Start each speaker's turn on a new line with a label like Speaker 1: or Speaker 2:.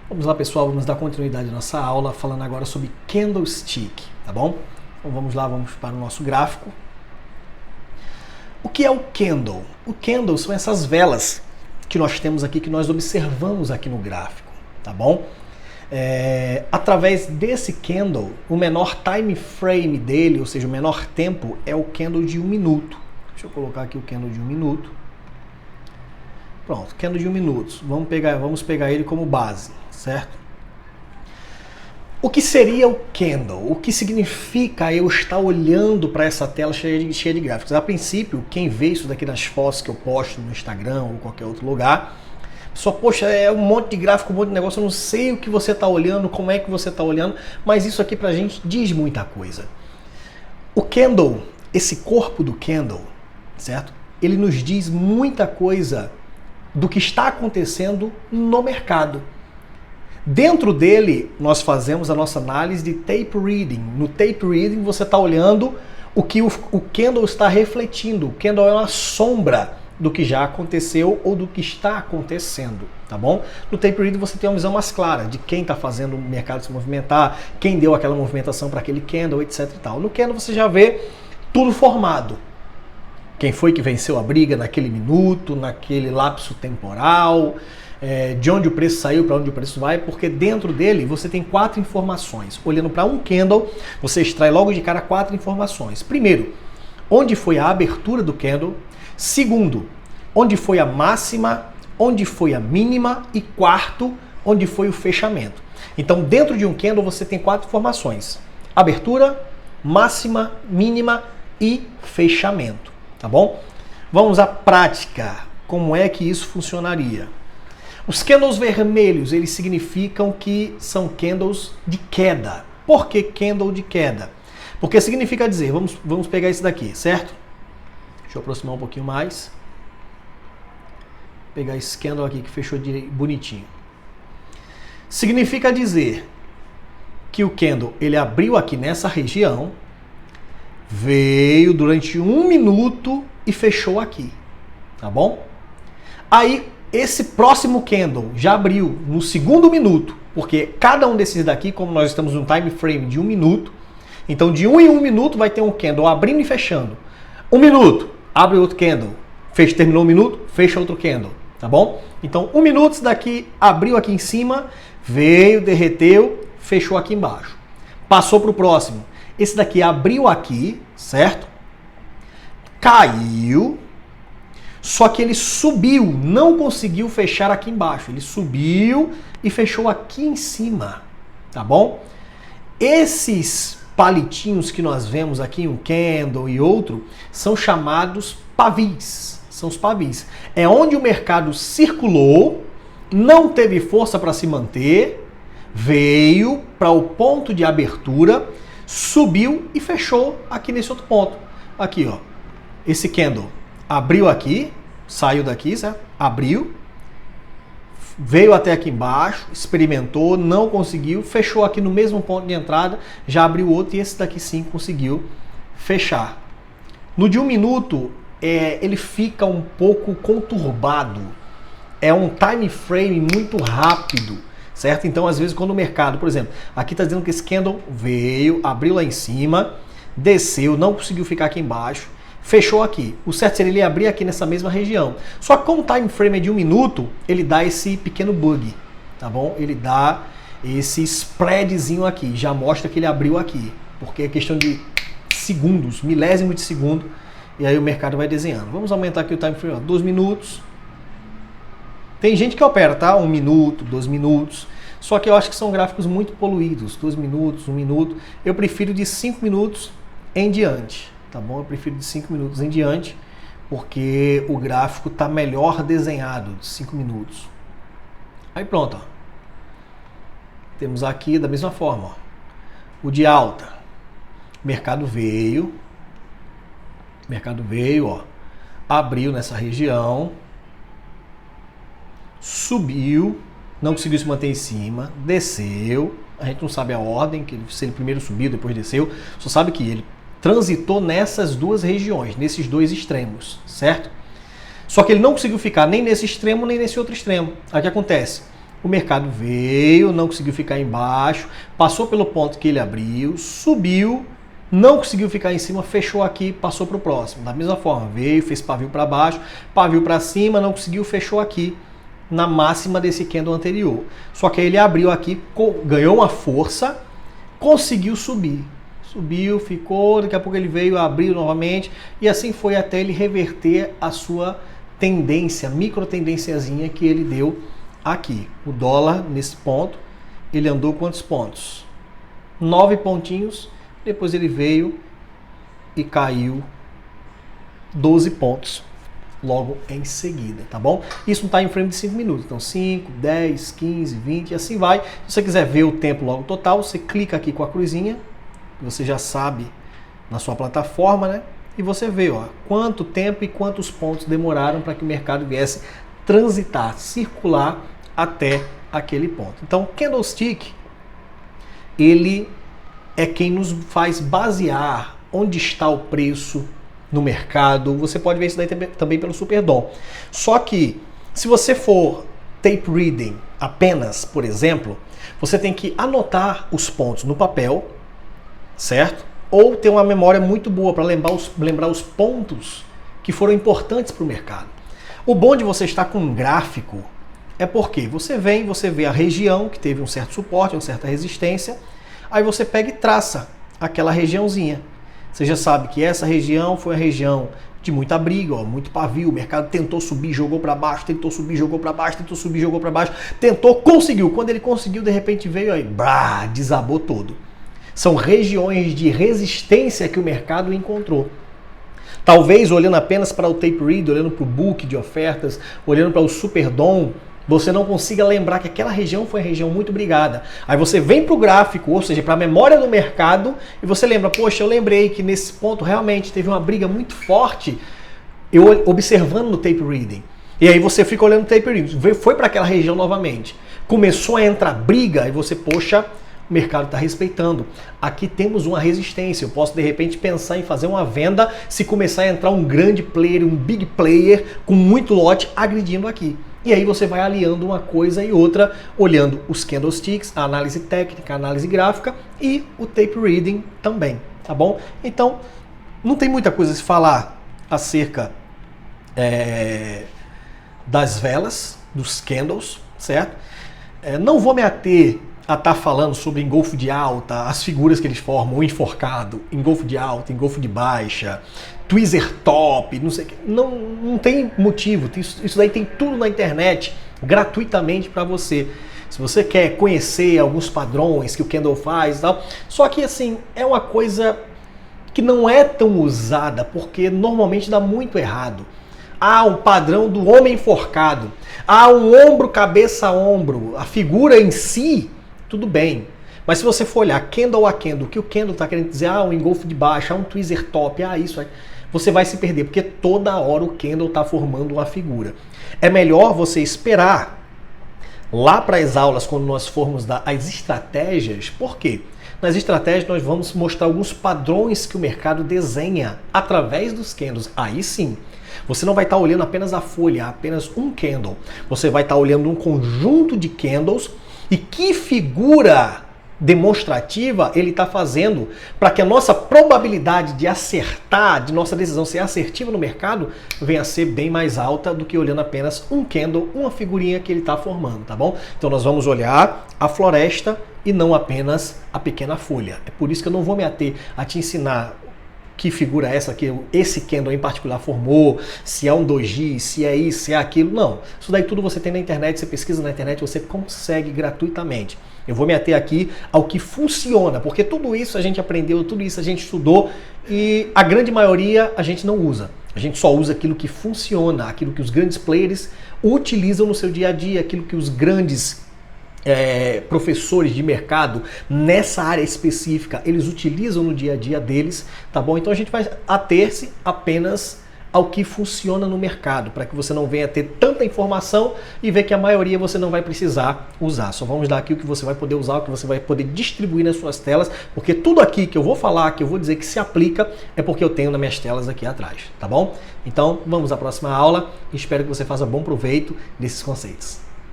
Speaker 1: Vamos lá, pessoal, vamos dar continuidade à nossa aula, falando agora sobre candlestick, tá bom? Então vamos lá, vamos para o nosso gráfico. O que é o candle? O candle são essas velas que nós temos aqui, que nós observamos aqui no gráfico, tá bom? Através desse candle, o menor time frame dele, ou seja, o menor tempo, é o candle de 1 minuto. Deixa eu colocar aqui o candle de 1 minuto. Pronto, candle de 1 minuto. Vamos pegar ele como base, certo? O que seria o candle? O que significa eu estar olhando para essa tela cheia de gráficos? A princípio, quem vê isso daqui nas fotos que eu posto no Instagram ou qualquer outro lugar, só, poxa, é um monte de gráfico, um monte de negócio, eu não sei o que você está olhando, como é que você está olhando, mas isso aqui pra gente diz muita coisa. O candle, esse corpo do candle, certo? Ele nos diz muita coisa do que está acontecendo no mercado. Dentro dele, nós fazemos a nossa análise de tape reading. No tape reading, você está olhando o que o candle está refletindo. O candle é uma sombra do que já aconteceu ou do que está acontecendo, tá bom? No tape reading, você tem uma visão mais clara de quem está fazendo o mercado se movimentar, quem deu aquela movimentação para aquele candle, etc e tal. No candle, você já vê tudo formado. Quem foi que venceu a briga naquele minuto, naquele lapso temporal, de onde o preço saiu, para onde o preço vai, porque dentro dele você tem 4 informações. Olhando para um candle, você extrai logo de cara 4 informações. Primeiro, onde foi a abertura do candle. Segundo, onde foi a máxima, onde foi a mínima. E quarto, onde foi o fechamento. Então, dentro de um candle você tem 4 informações. Abertura, máxima, mínima e fechamento. Tá bom? Vamos à prática. Como é que isso funcionaria? Os candles vermelhos, eles significam que são candles de queda. Por que candle de queda? Porque significa dizer, vamos pegar esse daqui, certo? Deixa eu aproximar um pouquinho mais. Pegar esse candle aqui que fechou bonitinho. Significa dizer que o candle, ele abriu aqui nessa região, veio durante 1 minuto e fechou aqui, tá bom? Aí, esse próximo candle já abriu no 2º minuto, porque cada um desses daqui, como nós estamos num time frame de 1 minuto, então de 1 em 1 minuto vai ter um candle abrindo e fechando. 1 minuto, abre outro candle, terminou 1 minuto, fecha outro candle, tá bom? Então 1 minuto, esse daqui abriu aqui em cima, veio, derreteu, fechou aqui embaixo. Passou para o próximo. Esse daqui abriu aqui, certo? Caiu, só que ele subiu, não conseguiu fechar aqui embaixo. Ele subiu e fechou aqui em cima, tá bom? Esses palitinhos que nós vemos aqui, um candle e outro, são chamados pavis. São os pavis. É onde o mercado circulou, não teve força para se manter, veio para o ponto de abertura, subiu e fechou aqui nesse outro ponto. Aqui, ó. Esse candle abriu aqui, saiu daqui, certo? Abriu, veio até aqui embaixo, experimentou, não conseguiu, fechou aqui no mesmo ponto de entrada, já abriu outro e esse daqui sim conseguiu fechar. No de 1 minuto, ele fica um pouco conturbado. É um time frame muito rápido. Certo? Então, às vezes, quando o mercado, por exemplo, aqui está dizendo que esse candle veio, abriu lá em cima, desceu, não conseguiu ficar aqui embaixo, fechou aqui. O certo seria ele abrir aqui nessa mesma região. Só que como o time frame é de 1 minuto, ele dá esse pequeno bug, tá bom? Ele dá esse spreadzinho aqui, já mostra que ele abriu aqui, porque é questão de segundos, milésimo de segundo, e aí o mercado vai desenhando. Vamos aumentar aqui o time frame, ó, 2 minutos. Tem gente que opera, tá? 1 minuto, 2 minutos. Só que eu acho que são gráficos muito poluídos. 2 minutos, 1 minuto. Eu prefiro de 5 minutos em diante, tá bom? Eu prefiro de 5 minutos em diante, porque o gráfico está melhor desenhado de 5 minutos. Aí pronto, ó. Temos aqui da mesma forma, ó. O de alta. O mercado veio, ó. Abriu nessa região. Subiu, não conseguiu se manter em cima, desceu, a gente não sabe a ordem, se ele primeiro subiu, depois desceu, só sabe que ele transitou nessas duas regiões, nesses dois extremos, certo? Só que ele não conseguiu ficar nem nesse extremo, nem nesse outro extremo. Aí o que acontece? O mercado veio, não conseguiu ficar embaixo, passou pelo ponto que ele abriu, subiu, não conseguiu ficar em cima, fechou aqui, passou para o próximo. Da mesma forma, veio, fez pavio para baixo, pavio para cima, não conseguiu, fechou aqui na máxima desse candle anterior. Só que aí ele abriu aqui, ganhou uma força, conseguiu subir. Subiu, ficou, daqui a pouco ele veio, abriu novamente e assim foi até ele reverter a sua tendência, micro tendenciazinha que ele deu aqui. O dólar, nesse ponto, ele andou quantos pontos? 9 pontinhos, depois ele veio e caiu 12 pontos logo em seguida, tá bom? Isso não está em frame de 5 minutos, então 5, 10, 15, 20 e assim vai. Se você quiser ver o tempo logo total, você clica aqui com a cruzinha, você já sabe na sua plataforma, né? E você vê, ó, quanto tempo e quantos pontos demoraram para que o mercado viesse transitar, circular até aquele ponto. Então, candlestick, ele é quem nos faz basear onde está o preço no mercado. Você pode ver isso daí também pelo Superdom. Só que, se você for tape reading apenas, por exemplo, você tem que anotar os pontos no papel, certo? Ou ter uma memória muito boa para lembrar os pontos que foram importantes para o mercado. O bom de você estar com um gráfico é porque você vê a região que teve um certo suporte, uma certa resistência, aí você pega e traça aquela regiãozinha. Você já sabe que essa região foi a região de muita briga, ó, muito pavio, o mercado tentou subir, jogou para baixo, tentou subir, jogou para baixo, tentou subir, jogou para baixo, tentou, conseguiu. Quando ele conseguiu, de repente veio aí, desabou todo. São regiões de resistência que o mercado encontrou. Talvez olhando apenas para o tape read, olhando para o book de ofertas, olhando para o Superdom, você não consiga lembrar que aquela região foi uma região muito brigada. Aí você vem para o gráfico, ou seja, para a memória do mercado, e você lembra, poxa, eu lembrei que nesse ponto realmente teve uma briga muito forte, eu observando no tape reading. E aí você fica olhando o tape reading, foi para aquela região novamente. Começou a entrar briga, e você, poxa, o mercado está respeitando. Aqui temos uma resistência. Eu posso, de repente, pensar em fazer uma venda se começar a entrar um grande player, um big player, com muito lote agredindo aqui. E aí você vai aliando uma coisa e outra, olhando os candlesticks, a análise técnica, a análise gráfica e o tape reading também, tá bom? Então, não tem muita coisa a se falar acerca das velas, dos candles, certo? Não vou me ater a estar falando sobre engolfo de alta, as figuras que eles formam, o enforcado, engolfo de alta, engolfo de baixa, tweezer top, não sei o que. Não tem motivo, isso daí tem tudo na internet, gratuitamente para você. Se você quer conhecer alguns padrões que o candle faz e tal, só que assim, é uma coisa que não é tão usada, porque normalmente dá muito errado. O padrão do homem enforcado, um ombro, cabeça, ombro, a figura em si, tudo bem. Mas se você for olhar candle a candle, o que o candle está querendo dizer, um engolfo de baixa, um tweezer top, isso aí, você vai se perder, porque toda hora o candle está formando uma figura. É melhor você esperar lá para as aulas, quando nós formos dar as estratégias. Por quê? Nas estratégias nós vamos mostrar alguns padrões que o mercado desenha através dos candles. Aí sim, você não vai estar olhando apenas a folha, apenas um candle. Você vai estar olhando um conjunto de candles e que figura demonstrativa ele está fazendo para que a nossa probabilidade de acertar, de nossa decisão ser assertiva no mercado, venha a ser bem mais alta do que olhando apenas um candle, uma figurinha que ele está formando, tá bom? Então nós vamos olhar a floresta e não apenas a pequena folha. É por isso que eu não vou me ater a te ensinar que figura é essa que esse candle em particular formou, se é um doji, se é isso, se é aquilo. Não, isso daí tudo você tem na internet, você pesquisa na internet, você consegue gratuitamente. Eu vou me ater aqui ao que funciona, porque tudo isso a gente aprendeu, tudo isso a gente estudou e a grande maioria a gente não usa. A gente só usa aquilo que funciona, aquilo que os grandes players utilizam no seu dia a dia, aquilo que os grandes professores de mercado nessa área específica, eles utilizam no dia a dia deles, tá bom? Então a gente vai ater-se apenas ao que funciona no mercado, para que você não venha ter tanta informação e ver que a maioria você não vai precisar usar. Só vamos dar aqui o que você vai poder usar, o que você vai poder distribuir nas suas telas, porque tudo aqui que eu vou falar, que eu vou dizer que se aplica, é porque eu tenho nas minhas telas aqui atrás, tá bom? Então vamos à próxima aula e espero que você faça bom proveito desses conceitos.